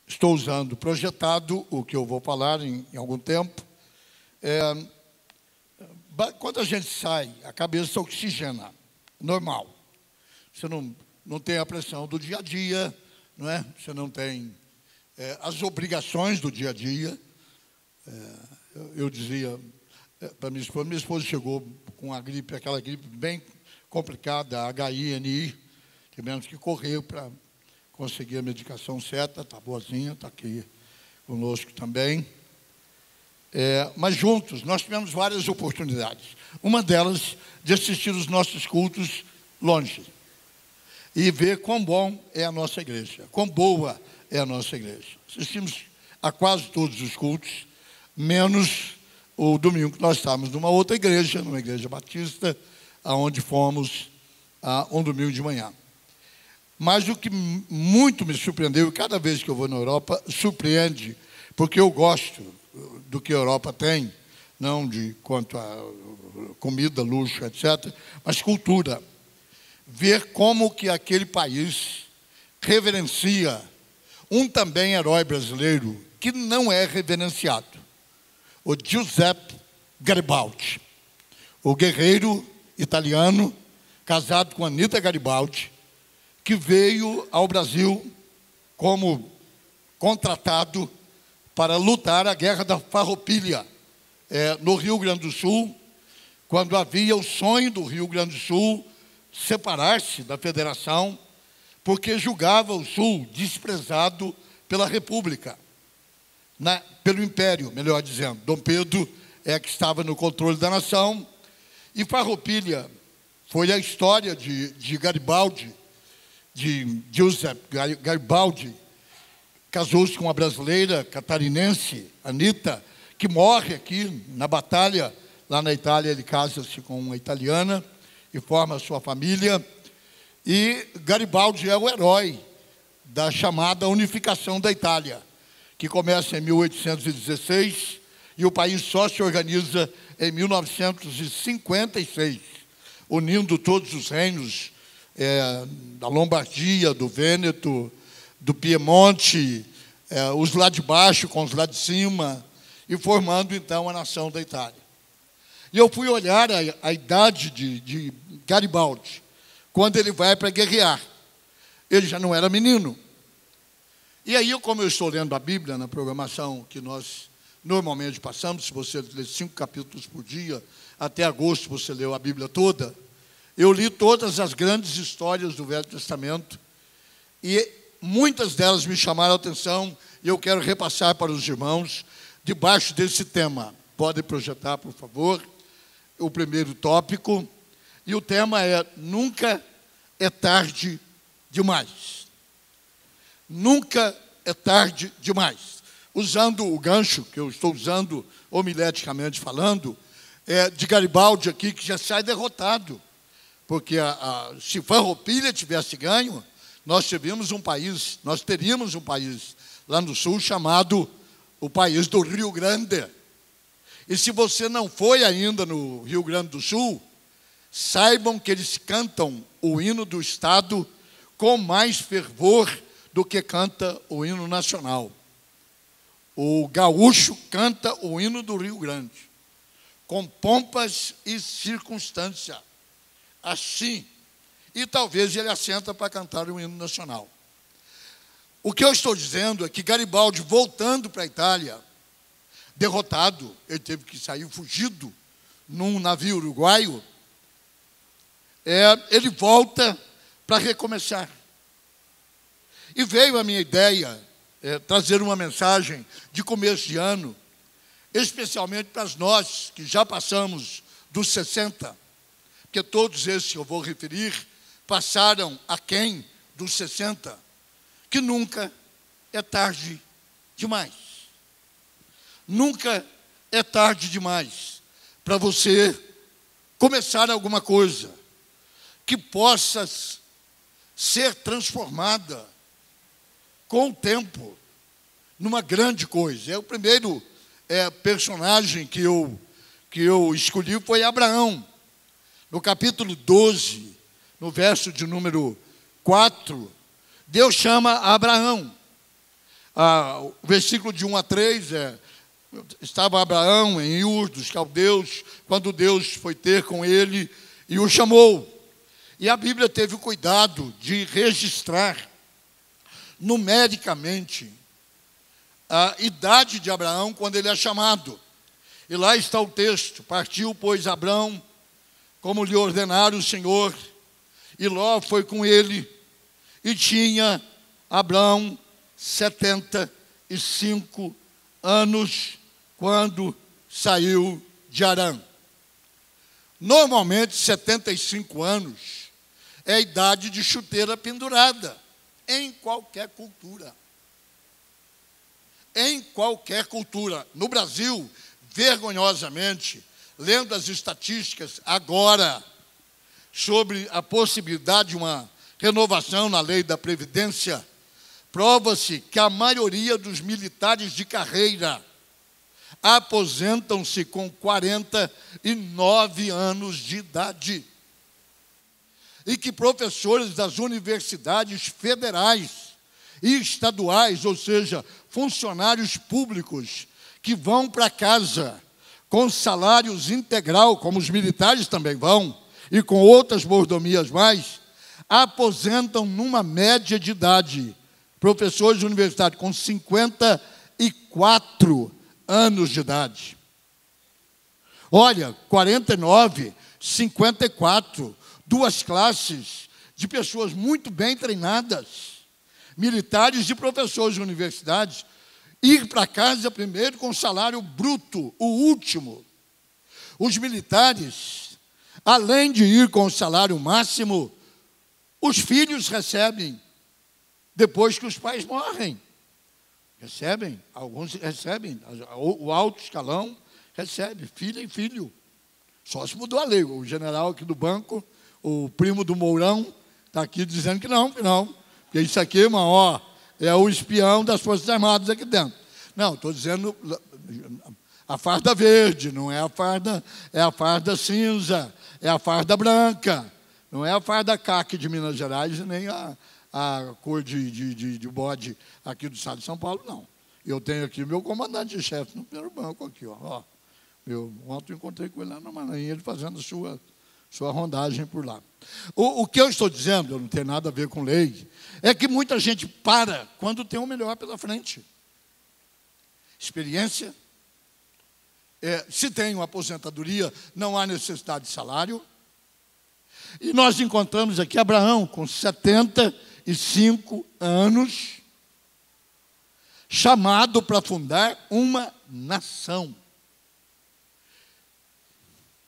estou usando projetado, o que eu vou falar em algum tempo. Quando a gente sai, a cabeça oxigena, normal. Você não tem a pressão do dia a dia, não é? Você não tem as obrigações do dia a dia. Eu dizia para minha esposa chegou com a gripe, aquela gripe bem complicada, HINI, tivemos que correr para conseguir a medicação certa, está boazinha, está aqui conosco também. Mas juntos, nós tivemos várias oportunidades. Uma delas, de assistir os nossos cultos longe. E ver quão bom é a nossa igreja, quão boa é a nossa igreja. Assistimos a quase todos os cultos, menos o domingo que nós estávamos numa outra igreja, numa igreja batista, aonde fomos um domingo de manhã. Mas o que muito me surpreendeu, e cada vez que eu vou na Europa, surpreende, porque eu gosto do que a Europa tem, não de quanto a comida, luxo, etc., mas cultura. Ver como que aquele país reverencia um também herói brasileiro que não é reverenciado, o Giuseppe Garibaldi, o guerreiro italiano, casado com Anita Garibaldi, que veio ao Brasil como contratado para lutar a Guerra da Farroupilha, no Rio Grande do Sul, quando havia o sonho do Rio Grande do Sul separar-se da federação, porque julgava o Sul desprezado pela República, pelo Império, melhor dizendo. Dom Pedro que estava no controle da nação, e Farroupilha foi a história de Garibaldi, de Giuseppe Garibaldi, casou-se com uma brasileira catarinense, Anita, que morre aqui na batalha. Lá na Itália ele casa-se com uma italiana e forma a sua família. E Garibaldi é o herói da chamada unificação da Itália, que começa em 1816 e o país só se organiza em 1956, unindo todos os reinos da Lombardia, do Vêneto, do Piemonte, os lá de baixo com os lá de cima, e formando, então, a nação da Itália. E eu fui olhar a idade de Garibaldi, quando ele vai para guerrear. Ele já não era menino. E aí, como eu estou lendo a Bíblia na programação que nós normalmente passamos, se você lê 5 capítulos por dia, até agosto você leu a Bíblia toda, eu li todas as grandes histórias do Velho Testamento, e muitas delas me chamaram a atenção, e eu quero repassar para os irmãos, debaixo desse tema. Pode projetar, por favor, o primeiro tópico, e o tema é: nunca é tarde demais. Nunca é tarde demais. Usando o gancho que eu estou usando, homileticamente falando, de Garibaldi aqui, que já sai derrotado, porque se Farroupilha tivesse ganho, nós teríamos um país lá no sul chamado o país do Rio Grande. E se você não foi ainda no Rio Grande do Sul, saibam que eles cantam o hino do Estado com mais fervor do que canta o hino nacional. O gaúcho canta o hino do Rio Grande, com pompas e circunstância, assim. E talvez ele assenta para cantar o hino nacional. O que eu estou dizendo é que Garibaldi, voltando para a Itália, derrotado, ele teve que sair fugido num navio uruguaio, ele volta para recomeçar. E veio a minha ideia trazer uma mensagem de começo de ano, especialmente para nós que já passamos dos 60, porque todos esses que eu vou referir passaram aquém dos 60, que nunca é tarde demais. Nunca é tarde demais para você começar alguma coisa que possa ser transformada com o tempo numa grande coisa. O primeiro personagem que eu escolhi foi Abraão. No capítulo 12, no verso de número 4, Deus chama Abraão. O versículo de 1 a 3 estava Abraão em Ur dos Caldeus, quando Deus foi ter com ele e o chamou. E a Bíblia teve o cuidado de registrar numericamente a idade de Abraão quando ele é chamado. E lá está o texto: partiu, pois, Abraão, como lhe ordenara o Senhor, e Ló foi com ele, e tinha Abraão 75 anos quando saiu de Harã. Normalmente, 75 anos é a idade de chuteira pendurada, em qualquer cultura. Em qualquer cultura. No Brasil, vergonhosamente, lendo as estatísticas agora sobre a possibilidade de uma renovação na lei da Previdência, prova-se que a maioria dos militares de carreira aposentam-se com 49 anos de idade. E que professores das universidades federais e estaduais, ou seja, funcionários públicos, que vão para casa com salários integral, como os militares também vão, e com outras mordomias mais, aposentam numa média de idade, professores de universidade com 54 anos de idade. Olha, 49, 54, duas classes de pessoas muito bem treinadas, militares e professores de universidades, ir para casa primeiro com salário bruto, o último. Os militares, além de ir com o salário máximo, os filhos recebem depois que os pais morrem. Recebem, alguns recebem, o alto escalão recebe, filha e filho. Só se mudou a lei. O general aqui do banco, o primo do Mourão, está aqui dizendo que não. Porque isso aqui, irmão, é o espião das Forças Armadas aqui dentro. Não, estou dizendo a farda verde, não é a farda cinza, é a farda branca. Não é a farda caque de Minas Gerais, nem a cor de bode aqui do estado de São Paulo, não. Eu tenho aqui meu comandante de chefe no primeiro banco aqui, ontem eu encontrei com ele lá na Maranhão, ele fazendo sua rondagem por lá. O que eu estou dizendo, não tem nada a ver com lei, é que muita gente para quando tem o melhor pela frente. Experiência, se tem uma aposentadoria, não há necessidade de salário. E nós encontramos aqui Abraão com 75 anos, chamado para fundar uma nação.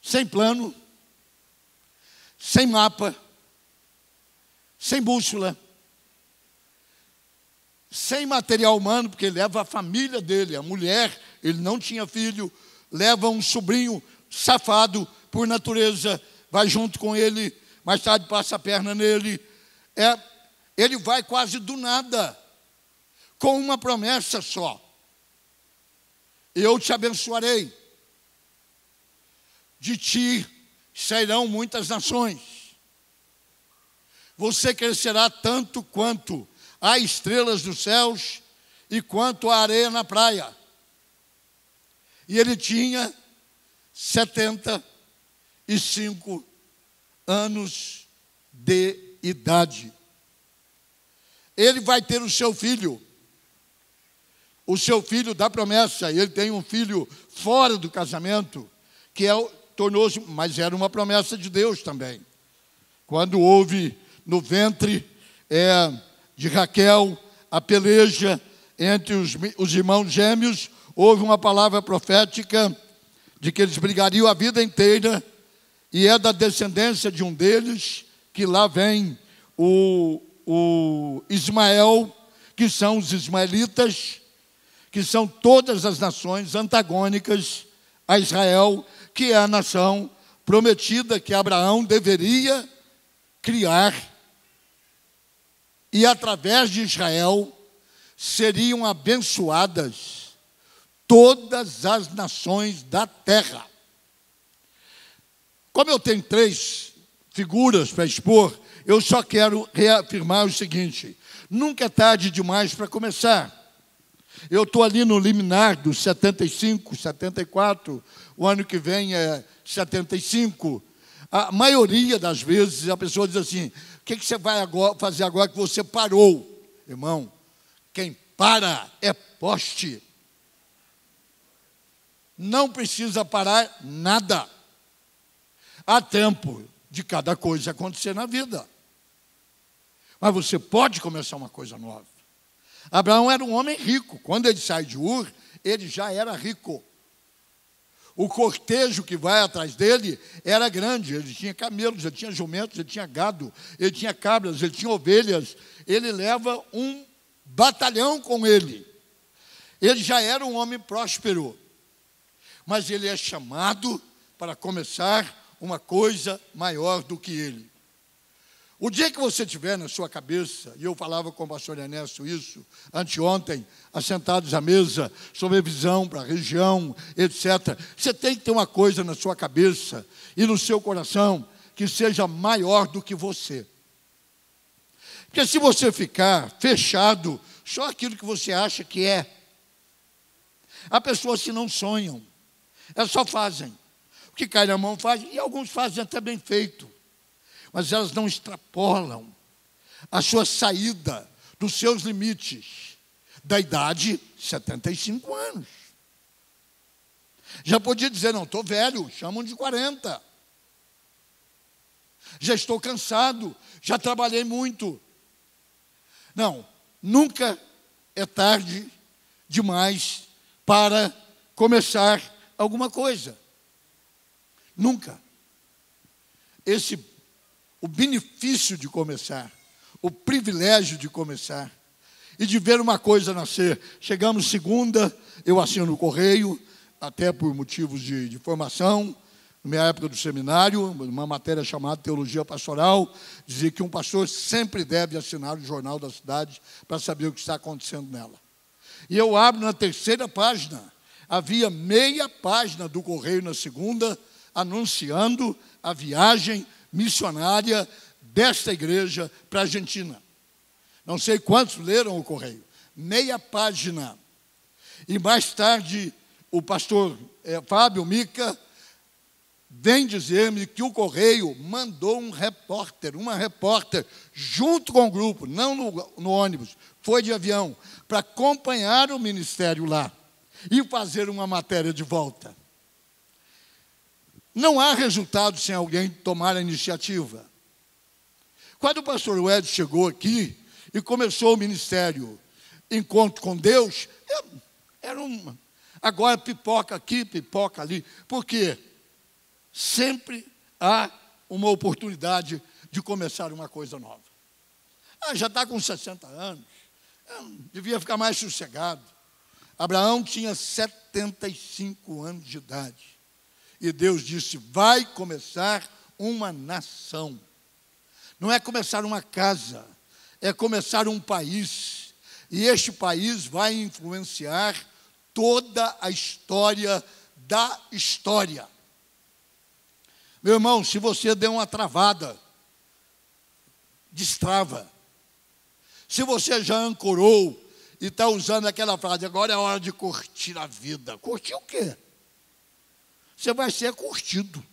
Sem plano, sem mapa, sem bússola, sem material humano, porque ele leva a família dele, a mulher, ele não tinha filho, leva um sobrinho safado por natureza, vai junto com ele, mais tarde passa a perna nele. Ele vai quase do nada, com uma promessa só: eu te abençoarei, de ti sairão muitas nações, você crescerá tanto quanto há estrelas dos céus e quanto a areia na praia. E ele tinha 75 anos de idade. Ele vai ter o seu filho da promessa. Ele tem um filho fora do casamento, que tornou-se, mas era uma promessa de Deus também. Quando houve no ventre de Raquel a peleja entre os irmãos gêmeos, houve uma palavra profética de que eles brigariam a vida inteira, e é da descendência de um deles que lá vem o Ismael, que são os ismaelitas, que são todas as nações antagônicas a Israel, que é a nação prometida que Abraão deveria criar, e através de Israel seriam abençoadas todas as nações da terra. Como eu tenho 3 figuras para expor, eu só quero reafirmar o seguinte: nunca é tarde demais para começar. Eu estou ali no liminar dos 75, 74, o ano que vem é 75. A maioria das vezes a pessoa diz assim: o que você vai fazer agora que você parou? Irmão, quem para é poste. Não precisa parar nada. Há tempo de cada coisa acontecer na vida. Mas você pode começar uma coisa nova. Abraão era um homem rico. Quando ele sai de Ur, ele já era rico. O cortejo que vai atrás dele era grande. Ele tinha camelos, ele tinha jumentos, ele tinha gado, ele tinha cabras, ele tinha ovelhas. Ele leva um batalhão com ele. Ele já era um homem próspero. Mas ele é chamado para começar uma coisa maior do que ele. O dia que você tiver na sua cabeça, e eu falava com o pastor Ernesto isso, anteontem, assentados à mesa, sobre a visão para a região, etc. Você tem que ter uma coisa na sua cabeça e no seu coração que seja maior do que você. Porque se você ficar fechado, só aquilo que você acha que é. Há pessoas que não sonham, elas só fazem. O que cai na mão fazem, e alguns fazem até bem feito. Mas elas não extrapolam a sua saída dos seus limites da idade 75 anos. Já podia dizer, não, estou velho, chamam de 40. Já estou cansado, já trabalhei muito. Não, nunca é tarde demais para começar alguma coisa. Nunca. O benefício de começar, o privilégio de começar e de ver uma coisa nascer. Chegamos segunda, eu assino o correio, até por motivos de formação, na minha época do seminário, uma matéria chamada Teologia Pastoral, dizia que um pastor sempre deve assinar o jornal da cidade para saber o que está acontecendo nela. E eu abro na terceira página, havia meia página do correio na segunda, anunciando a viagem missionária desta igreja para a Argentina. Não sei quantos leram o correio. Meia página. E mais tarde, o pastor Fábio Mica vem dizer-me que o correio mandou uma repórter, junto com o grupo, não no ônibus, foi de avião, para acompanhar o ministério lá e fazer uma matéria de volta. Não há resultado sem alguém tomar a iniciativa. Quando o pastor Wed chegou aqui e começou o ministério Encontro com Deus, agora pipoca aqui, pipoca ali. Por quê? Sempre há uma oportunidade de começar uma coisa nova. Já está com 60 anos, devia ficar mais sossegado. Abraão tinha 75 anos de idade. E Deus disse, vai começar uma nação. Não é começar uma casa, é começar um país. E este país vai influenciar toda a história da história. Meu irmão, se você der uma travada, destrava. Se você já ancorou e está usando aquela frase, agora é hora de curtir a vida. Curtir o quê? Você vai ser curtido.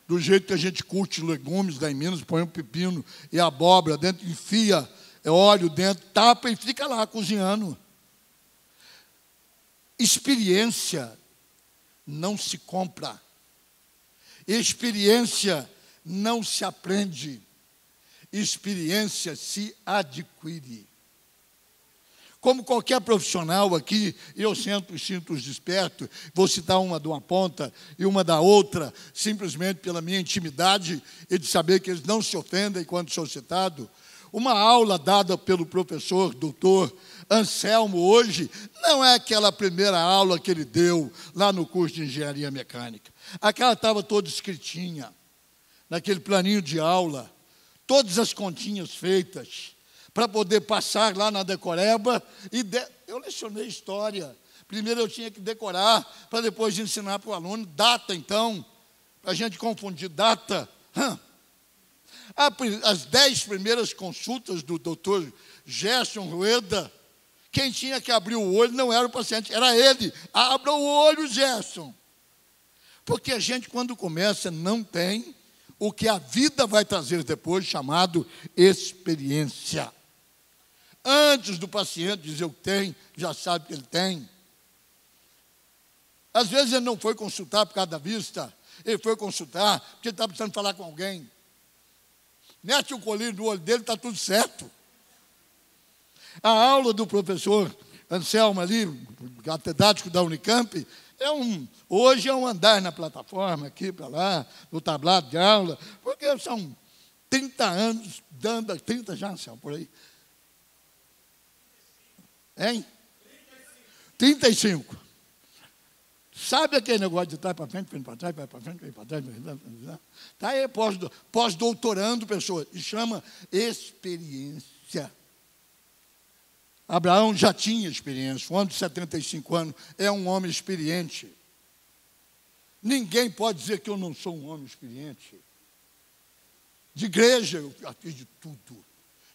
Do jeito que a gente curte legumes lá em Minas, põe um pepino e abóbora dentro, enfia óleo dentro, tapa e fica lá cozinhando. Experiência não se compra. Experiência não se aprende. Experiência se adquire. Como qualquer profissional aqui, eu sinto os despertos, vou citar uma de uma ponta e uma da outra, simplesmente pela minha intimidade e de saber que eles não se ofendem quando sou citado. Uma aula dada pelo professor, doutor Anselmo, hoje, não é aquela primeira aula que ele deu lá no curso de engenharia mecânica. Aquela estava toda escritinha, naquele planinho de aula, todas as continhas feitas, para poder passar lá na decoreba. Eu lecionei história. Primeiro eu tinha que decorar, para depois ensinar para o aluno. Data, então, para a gente confundir data. As 10 primeiras consultas do doutor Gerson Rueda, Quem tinha que abrir o olho não era o paciente, era ele. Abra o olho, Gerson. Porque a gente, quando começa, não tem o que a vida vai trazer depois, chamado experiência. Antes do paciente dizer o que tem, já sabe que ele tem. Às vezes ele não foi consultar por causa da vista, ele foi consultar porque ele está precisando falar com alguém. Mete o colírio no olho dele, está tudo certo. A aula do professor Anselmo ali, catedrático da Unicamp, hoje é um andar na plataforma, aqui para lá, no tablado de aula, porque são 30 anos dando, 30 já, Anselmo, por aí. Hein? 35. Sabe aquele negócio de trás para frente, frente para trás, para frente, para trás, está aí pós-doutorando pessoa, e chama experiência. Abraão já tinha experiência, um homem de 75 anos é um homem experiente. Ninguém pode dizer que eu não sou um homem experiente. De igreja eu já fiz de tudo,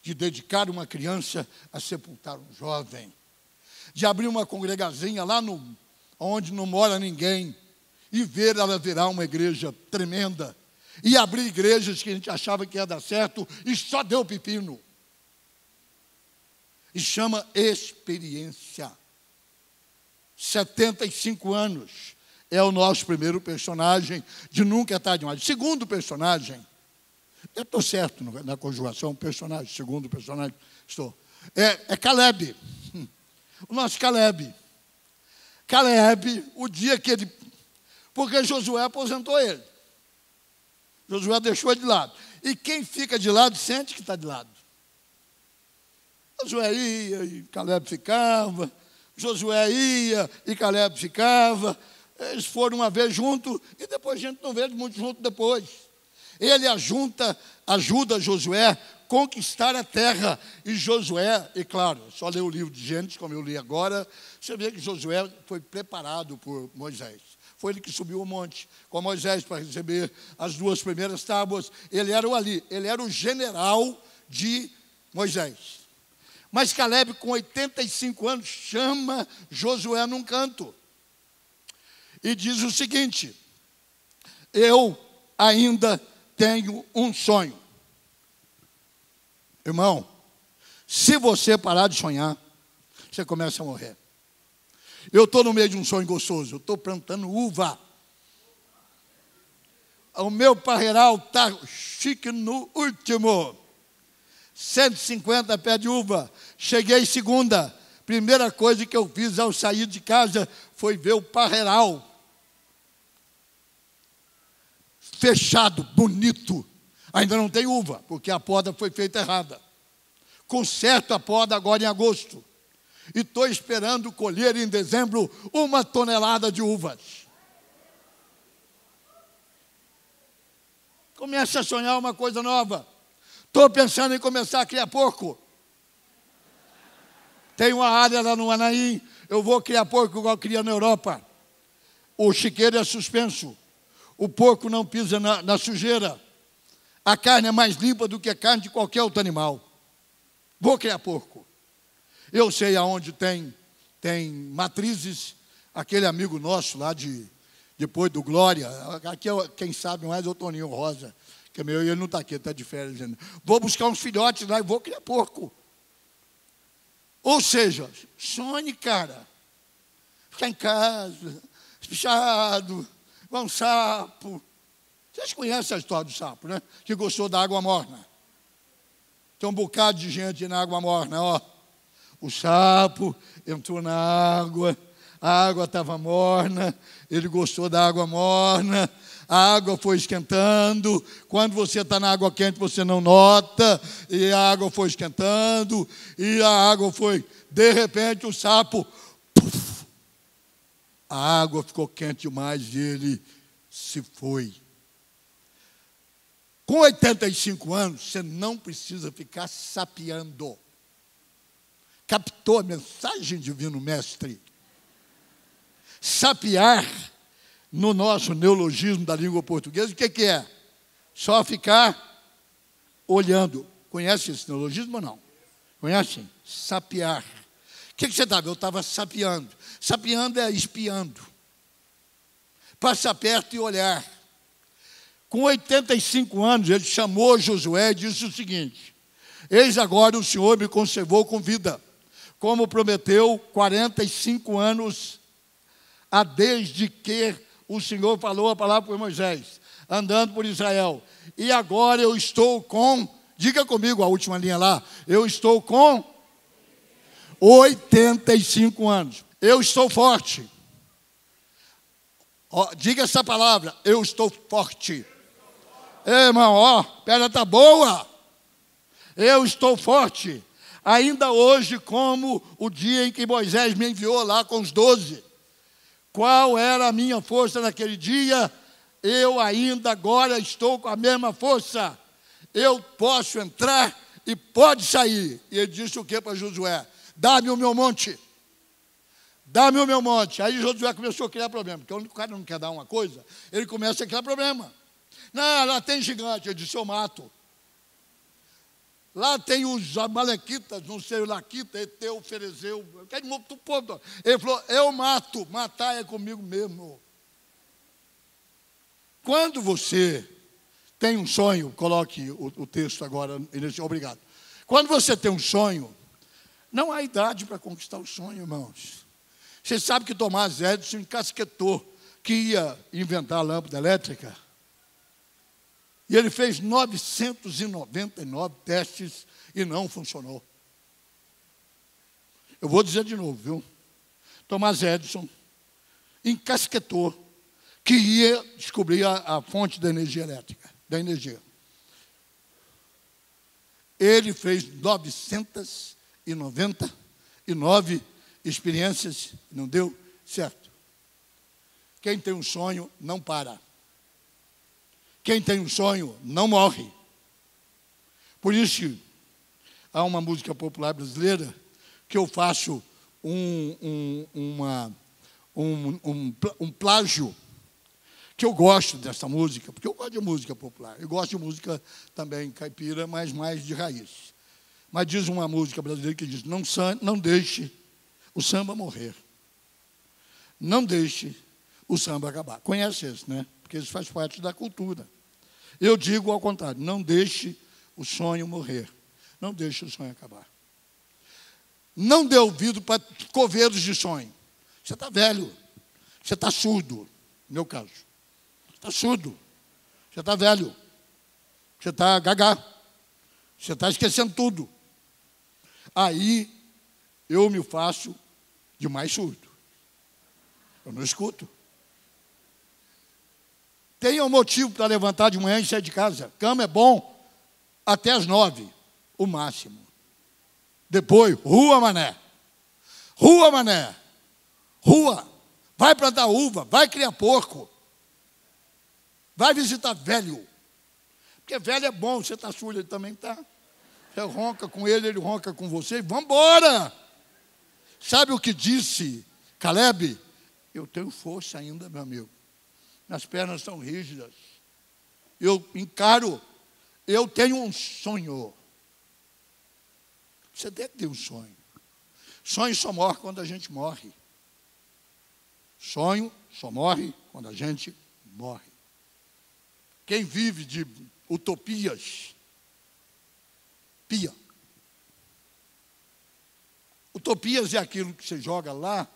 de dedicar uma criança a sepultar um jovem, de abrir uma congregazinha lá onde não mora ninguém, e ver ela virar uma igreja tremenda, e abrir igrejas que a gente achava que ia dar certo, e só deu pepino. E chama experiência. 75 anos é o nosso primeiro personagem de Nunca é Tarde Demais. Segundo personagem, eu estou certo na conjugação, personagem, segundo personagem, estou. É Caleb, o nosso Caleb. Caleb, o dia que ele... Porque Josué aposentou ele. Josué deixou ele de lado. E quem fica de lado sente que está de lado. Josué ia e Caleb ficava. Josué ia e Caleb ficava. Eles foram uma vez juntos e depois a gente não vê muito junto depois. Ele ajuda Josué a conquistar a terra. E Josué, e claro, só ler o livro de Gênesis, como eu li agora, você vê que Josué foi preparado por Moisés. Foi ele que subiu o monte com Moisés para receber as 2 primeiras tábuas. Ele era o general de Moisés. Mas Caleb, com 85 anos, chama Josué num canto e diz o seguinte: eu ainda tenho um sonho. Irmão, se você parar de sonhar, você começa a morrer. Eu estou no meio de um sonho gostoso, eu estou plantando uva. O meu parreiral está chique no último. 150 pés de uva. Cheguei segunda. Primeira coisa que eu fiz ao sair de casa foi ver o parreiral. Fechado, bonito. Ainda não tem uva, porque a poda foi feita errada. Conserto a poda agora em agosto. E estou esperando colher em dezembro 1 tonelada de uvas. Comece a sonhar uma coisa nova. Estou pensando em começar a criar porco. Tem uma área lá no Anaí, eu vou criar porco igual cria na Europa. O chiqueiro é suspenso. O porco não pisa na sujeira. A carne é mais limpa do que a carne de qualquer outro animal. Vou criar porco. Eu sei aonde tem matrizes. Aquele amigo nosso lá depois do Glória. Aqui, quem sabe mais é o Toninho Rosa. Que é meu, ele não está aqui, está de férias ainda. Vou buscar uns filhotes lá e vou criar porco. Ou seja, sonhe, cara. Ficar em casa, espichado, igual um sapo. Vocês conhecem a história do sapo, né? Que gostou da água morna. Tem um bocado de gente na água morna, ó. O sapo entrou na água, a água estava morna, ele gostou da água morna, a água foi esquentando. Quando você está na água quente, você não nota, e a água foi esquentando, e a água foi, de repente, o sapo, puff, a água ficou quente demais e ele se foi. Com 85 anos, você não precisa ficar sapeando. Captou a mensagem, divino mestre? Sapear, no nosso neologismo da língua portuguesa, o que é? Só ficar olhando. Conhece esse neologismo ou não? Conhecem? Sapear. que você estava? Eu estava sapeando. Sapeando é espiando. Passar perto e olhar. Com 85 anos, ele chamou Josué e disse o seguinte: eis agora o Senhor me conservou com vida, como prometeu 45 anos desde que o Senhor falou a palavra por Moisés, andando por Israel. E agora eu estou com, diga comigo a última linha lá, eu estou com 85 anos. Eu estou forte. Diga essa palavra, eu estou forte. Ei, irmão, perna está boa. Eu estou forte. Ainda hoje, como o dia em que Moisés me enviou lá com os 12. Qual era a minha força naquele dia? Eu ainda agora estou com a mesma força. Eu posso entrar e pode sair. E ele disse o que para Josué? Dá-me o meu monte. Dá-me o meu monte. Aí Josué começou a criar problema. Porque o cara não quer dar uma coisa, ele começa a criar problema. Não, lá tem gigante. Eu disse, eu mato. Lá tem os amalequitas, não sei, o Laquita, Eteu, Ferezeu. Ele falou, eu mato. Matar é comigo mesmo. Quando você tem um sonho, coloque o texto agora, obrigado. Quando você tem um sonho, não há idade para conquistar o sonho, irmãos. Você sabe que Thomas Edison encasquetou que ia inventar a lâmpada elétrica. E ele fez 999 testes e não funcionou. Eu vou dizer de novo, viu? Thomas Edison encasquetou que ia descobrir a fonte da energia elétrica, da energia. Ele fez 999 experiências, não deu certo. Quem tem um sonho, não para. Quem tem um sonho, não morre. Por isso, há uma música popular brasileira que eu faço um plágio, que eu gosto dessa música, porque eu gosto de música popular. Eu gosto de música também caipira, mas mais de raiz. Mas diz uma música brasileira que diz, não deixe o samba morrer. Não deixe o samba acabar. Conhece esse, né? Porque isso faz parte da cultura. Eu digo ao contrário, não deixe o sonho morrer. Não deixe o sonho acabar. Não dê ouvido para coveiros de sonho. Você está velho. Você está surdo, no meu caso. Você está surdo. Você está velho. Você está gagá. Você está esquecendo tudo. Aí, eu me faço de mais surdo. Eu não escuto. Tenha um motivo para levantar de manhã e sair de casa. Cama é bom até as 9, o máximo. Depois, rua, mané. Rua, mané. Rua. Vai plantar uva, vai criar porco. Vai visitar velho. Porque velho é bom, você está surdo, ele também está. Você ronca com ele ronca com você. Vamos embora. Sabe o que disse Caleb? Eu tenho força ainda, meu amigo. Minhas pernas são rígidas. Eu encaro. Eu tenho um sonho. Você deve ter um sonho. Sonho só morre quando a gente morre. Sonho só morre quando a gente morre. Quem vive de utopias, pia. Utopias é aquilo que você joga lá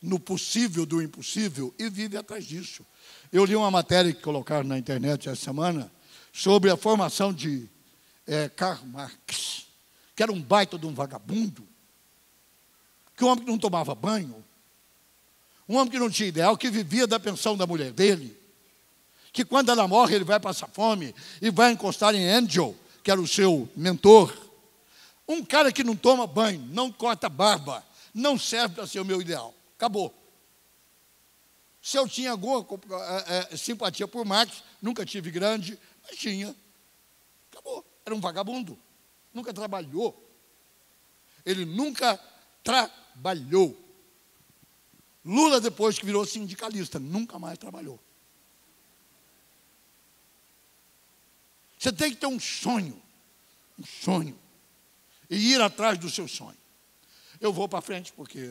no possível do impossível e vive atrás disso. Eu li uma matéria que colocaram na internet essa semana sobre a formação de Karl Marx, que era um baita de um vagabundo, que um homem que não tomava banho, um homem que não tinha ideal, que vivia da pensão da mulher dele, que quando ela morre ele vai passar fome e vai encostar em Angel, que era o seu mentor. Um cara que não toma banho, não corta barba, não serve para ser o meu ideal. Acabou. Se eu tinha alguma simpatia por Marx, nunca tive grande, mas tinha. Acabou. Era um vagabundo. Nunca trabalhou. Ele nunca trabalhou. Lula, depois que virou sindicalista, nunca mais trabalhou. Você tem que ter um sonho. Um sonho. E ir atrás do seu sonho. Eu vou para frente, porque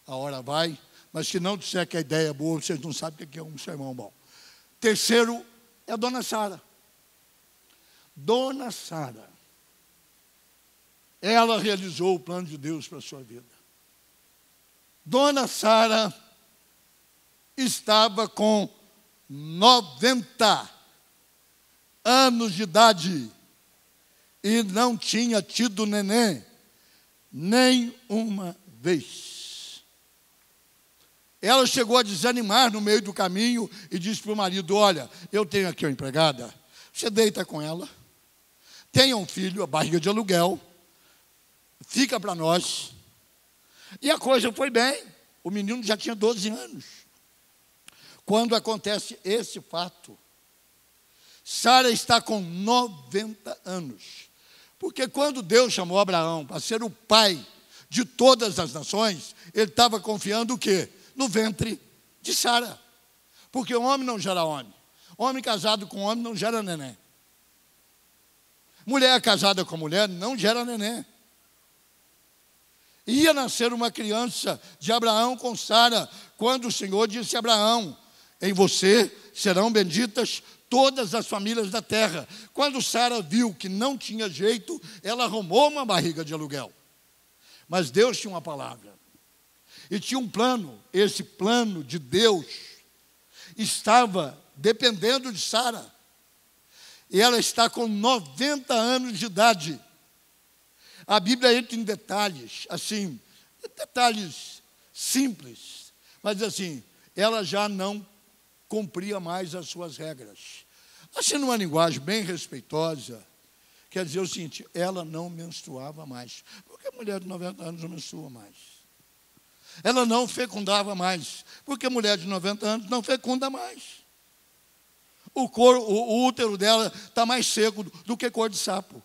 a hora vai, mas se não disser que a ideia é boa, vocês não sabem o que é um sermão bom. Terceiro é a dona Sara. Dona Sara. Ela realizou o plano de Deus para a sua vida. Dona Sara estava com 90 anos de idade e não tinha tido neném nem uma vez. Ela chegou a desanimar no meio do caminho e disse para o marido: olha, eu tenho aqui uma empregada, você deita com ela, tenha um filho, a barriga de aluguel, fica para nós. E a coisa foi bem, o menino já tinha 12 anos. Quando acontece esse fato, Sara está com 90 anos. Porque quando Deus chamou Abraão para ser o pai de todas as nações, ele estava confiando o quê? No ventre de Sara. Porque o homem não gera homem. Homem casado com homem não gera neném. Mulher casada com mulher não gera neném. Ia nascer uma criança de Abraão com Sara, quando o Senhor disse a Abraão: em você serão benditas todas as famílias da terra. Quando Sara viu que não tinha jeito, ela arrumou uma barriga de aluguel. Mas Deus tinha uma palavra. E tinha um plano. Esse plano de Deus estava dependendo de Sara. E ela está com 90 anos de idade. A Bíblia entra em detalhes, assim, detalhes simples. Mas assim, ela já não cumpria mais as suas regras. Assim, numa linguagem bem respeitosa, quer dizer o seguinte: ela não menstruava mais. Porque a mulher de 90 anos não menstrua mais. Ela não fecundava mais. Porque a mulher de 90 anos não fecunda mais. O útero dela está mais seco do que cor de sapo.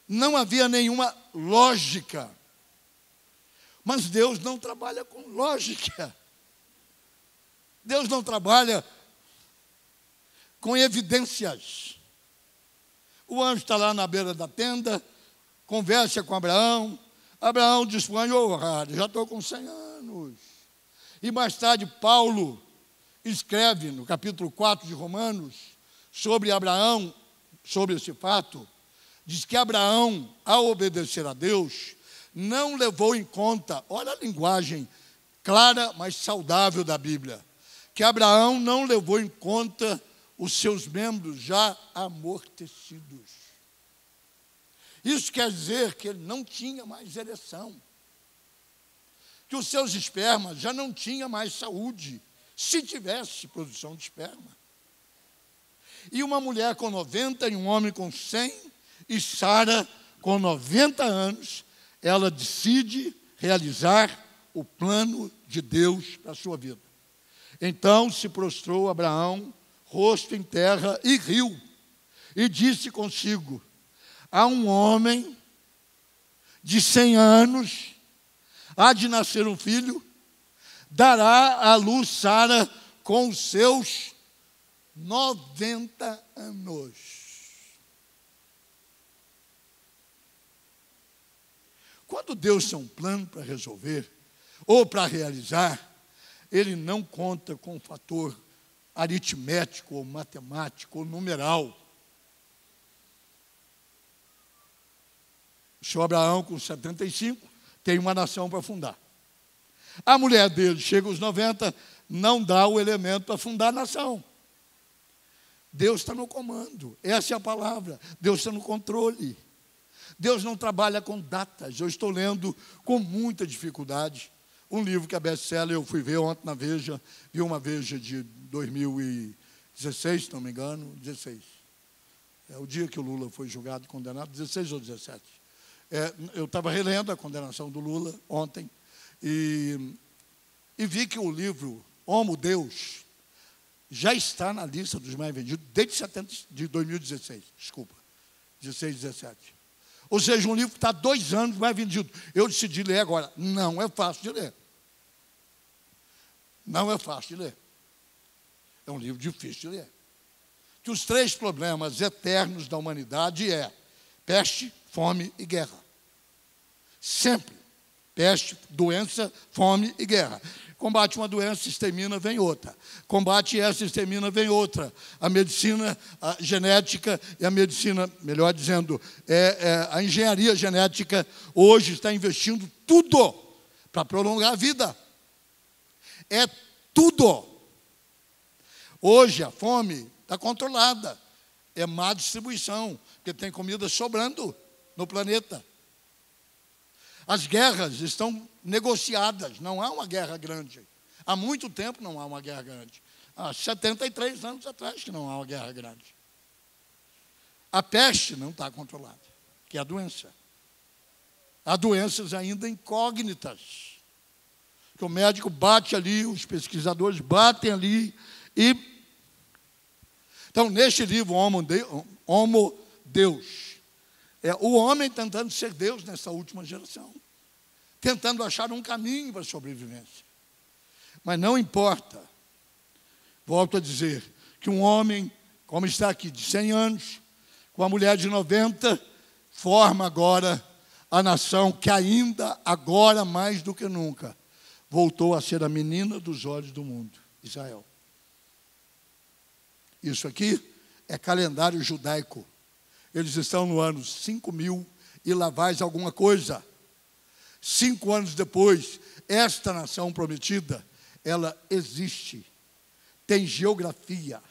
Não havia nenhuma lógica. Mas Deus não trabalha com lógica. Deus não trabalha com evidências. O anjo está lá na beira da tenda, conversa com Abraão. Abraão dispõe: já estou com 100 anos. E mais tarde Paulo escreve no capítulo 4 de Romanos sobre Abraão, sobre esse fato. Diz que Abraão, ao obedecer a Deus, não levou em conta, olha a linguagem clara, mas saudável da Bíblia, que Abraão não levou em conta os seus membros já amortecidos. Isso quer dizer que ele não tinha mais ereção, que os seus espermas já não tinham mais saúde, se tivesse produção de esperma. E uma mulher com 90 e um homem com 100, e Sara com 90 anos, ela decide realizar o plano de Deus para a sua vida. Então se prostrou Abraão, rosto em terra, e riu, e disse consigo: há um homem de 100 anos, há de nascer um filho, dará à luz Sara com os seus 90 anos. Quando Deus tem um plano para resolver, ou para realizar, Ele não conta com um fator aritmético, ou matemático, ou numeral. O senhor Abraão, com 75, tem uma nação para fundar. A mulher dele chega aos 90, não dá o elemento para fundar a nação. Deus está no comando, essa é a palavra. Deus está no controle. Deus não trabalha com datas. Eu estou lendo com muita dificuldade um livro que é best-seller, eu fui ver ontem na Veja, vi uma Veja de 2016, se não me engano, 16. É o dia que o Lula foi julgado e condenado, 16 ou 17. Eu estava relendo a condenação do Lula ontem e vi que o livro Homo Deus já está na lista dos mais vendidos desde de 2016, desculpa, 16, 17. Ou seja, um livro que está há 2 anos mais vendido. Eu decidi ler agora. Não é fácil de ler. Não é fácil de ler. É um livro difícil de ler. Que os 3 problemas eternos da humanidade é Peste, fome e guerra. Sempre. Peste, doença, fome e guerra. Combate uma doença, extermina, vem outra. Combate essa, extermina, vem outra. A medicina a genética e a medicina, melhor dizendo, a engenharia genética hoje está investindo tudo para prolongar a vida. É tudo. Hoje a fome está controlada. É má distribuição, porque tem comida sobrando no planeta. As guerras estão negociadas, não há uma guerra grande. Há muito tempo não há uma guerra grande. Há 73 anos atrás que não há uma guerra grande. A peste não está controlada, que é a doença. Há doenças ainda incógnitas, que o médico bate ali, os pesquisadores batem ali e... Então, neste livro, Homo Deus, é o homem tentando ser Deus nessa última geração, tentando achar um caminho para a sobrevivência. Mas não importa, volto a dizer, que um homem, como está aqui, de 100 anos, com uma mulher de 90, forma agora a nação que ainda, agora mais do que nunca, voltou a ser a menina dos olhos do mundo, Israel. Isso aqui é calendário judaico. Eles estão no ano 5.000 e lá vai alguma coisa. 5 anos depois, esta nação prometida, ela existe. Tem geografia,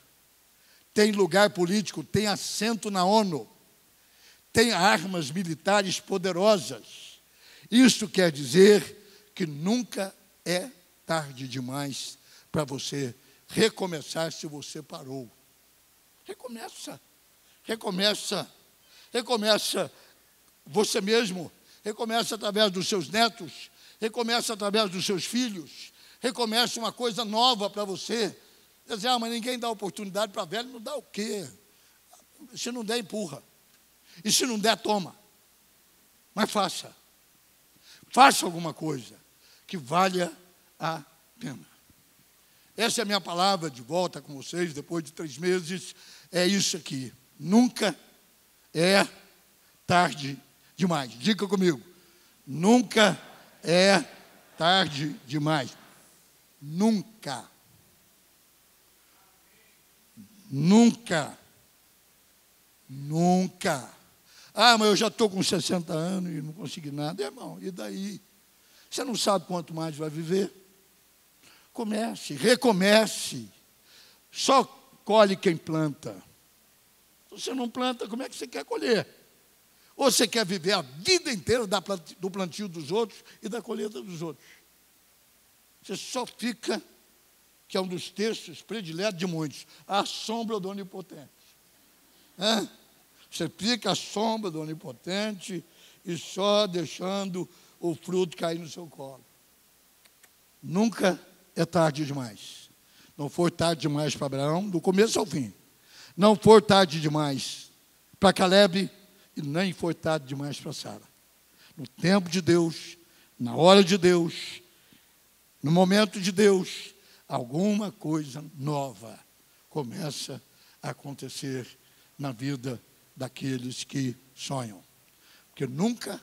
tem lugar político, tem assento na ONU, tem armas militares poderosas. Isso quer dizer que nunca é tarde demais para você recomeçar se você parou. Recomeça você mesmo, recomeça através dos seus netos, recomeça através dos seus filhos, recomeça uma coisa nova para você. Dizer, mas ninguém dá oportunidade para velho, não dá o quê? Se não der, empurra. E se não der, toma. Mas faça. Faça alguma coisa que valha a pena. Essa é a minha palavra de volta com vocês, depois de 3 meses, é isso aqui. Nunca é tarde demais. Diga comigo. Nunca é tarde demais. Nunca. Nunca. Nunca. Mas eu já estou com 60 anos e não consegui nada. Irmão, e daí? Você não sabe quanto mais vai viver? Comece, recomece. Só colhe quem planta. Se você não planta, como é que você quer colher? Ou você quer viver a vida inteira do plantio dos outros e da colheita dos outros? Você só fica, que é um dos textos prediletos de muitos, à sombra do Onipotente. Você fica à sombra do Onipotente e só deixando o fruto cair no seu colo. Nunca é tarde demais. Não foi tarde demais para Abraão, do começo ao fim. Não foi tarde demais para Caleb e nem foi tarde demais para Sara. No tempo de Deus, na hora de Deus, no momento de Deus, alguma coisa nova começa a acontecer na vida daqueles que sonham. Porque nunca,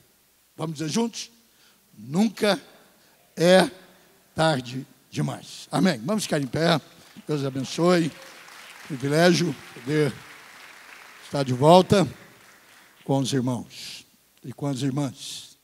vamos dizer juntos, nunca é tarde demais. Amém. Vamos ficar em pé. Deus abençoe. Privilégio poder estar de volta com os irmãos e com as irmãs.